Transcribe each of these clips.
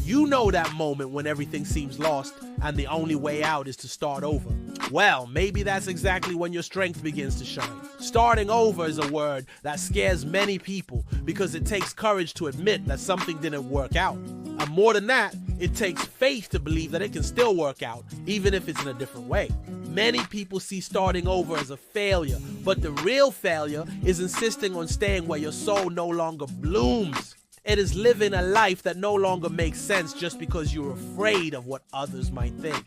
You know that moment when everything seems lost and the only way out is to start over. Well, maybe that's exactly when your strength begins to shine. Starting over is a word that scares many people because it takes courage to admit that something didn't work out. And more than that, it takes faith to believe that it can still work out, even if it's in a different way. Many people see starting over as a failure, but the real failure is insisting on staying where your soul no longer blooms. It is living a life that no longer makes sense just because you're afraid of what others might think.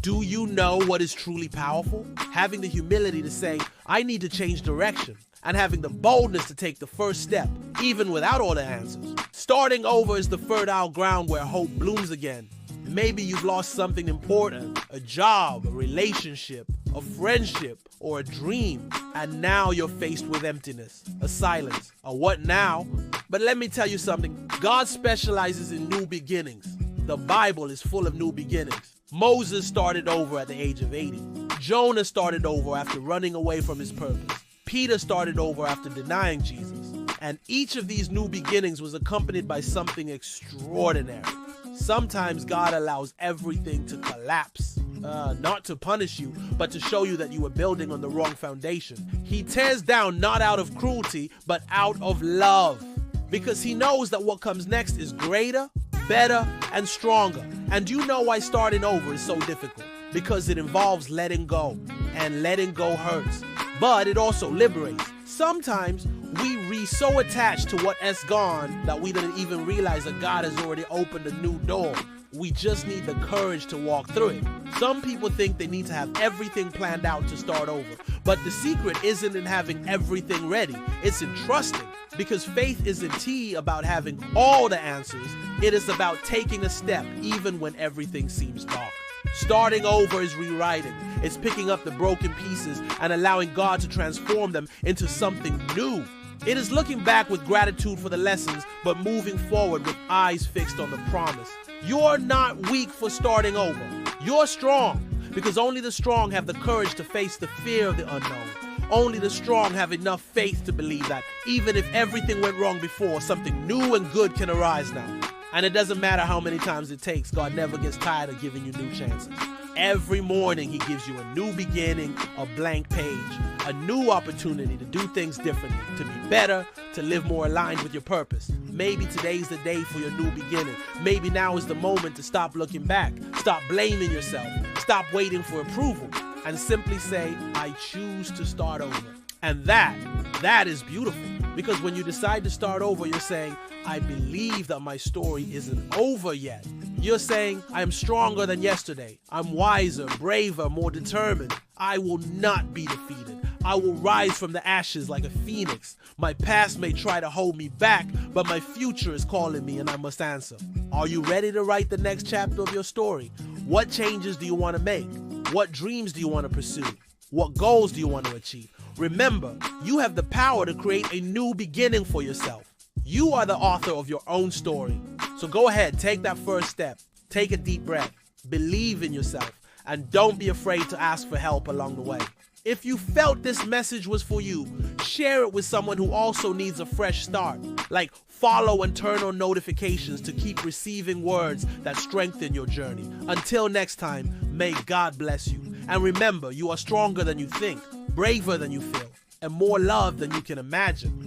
Do you know what is truly powerful? Having the humility to say, I need to change direction, and having the boldness to take the first step, even without all the answers. Starting over is the fertile ground where hope blooms again. Maybe you've lost something important, a job, a relationship, a friendship, or a dream, and now you're faced with emptiness, a silence, a what now? But let me tell you something, God specializes in new beginnings. The Bible is full of new beginnings. Moses started over at the age of 80. Jonah started over after running away from his purpose. Peter started over after denying Jesus. And each of these new beginnings was accompanied by something extraordinary. Sometimes God allows everything to collapse. Not to punish you, but to show you that you were building on the wrong foundation. He tears down not out of cruelty, but out of love. Because he knows that what comes next is greater, better, and stronger. And you know why starting over is so difficult? Because it involves letting go. And letting go hurts. But it also liberates. Sometimes we so attached to what has gone that we didn't even realize that God has already opened a new door. We just need the courage to walk through it. Some people think they need to have everything planned out to start over. But the secret isn't in having everything ready. It's in trusting. Because faith isn't about having all the answers. It is about taking a step even when everything seems dark. Starting over is rewriting. It's picking up the broken pieces and allowing God to transform them into something new. It is looking back with gratitude for the lessons, but moving forward with eyes fixed on the promise. You're not weak for starting over. You're strong, because only the strong have the courage to face the fear of the unknown. Only the strong have enough faith to believe that even if everything went wrong before, something new and good can arise now. And it doesn't matter how many times it takes, God never gets tired of giving you new chances. Every morning he gives you a new beginning, a blank page, a new opportunity to do things differently, to be better, to live more aligned with your purpose. Maybe today's the day for your new beginning. Maybe now is the moment to stop looking back, stop blaming yourself, stop waiting for approval, and simply say, I choose to start over. And that is beautiful, because when you decide to start over, you're saying, I believe that my story isn't over yet. You're saying, I am stronger than yesterday. I'm wiser, braver, more determined. I will not be defeated. I will rise from the ashes like a phoenix. My past may try to hold me back, but my future is calling me and I must answer. Are you ready to write the next chapter of your story? What changes do you want to make? What dreams do you want to pursue? What goals do you want to achieve? Remember, you have the power to create a new beginning for yourself. You are the author of your own story. So go ahead, take that first step. Take a deep breath. Believe in yourself. And don't be afraid to ask for help along the way. If you felt this message was for you, share it with someone who also needs a fresh start. Like follow and turn on notifications to keep receiving words that strengthen your journey. Until next time, may God bless you. And remember, you are stronger than you think, braver than you feel, and more loved than you can imagine.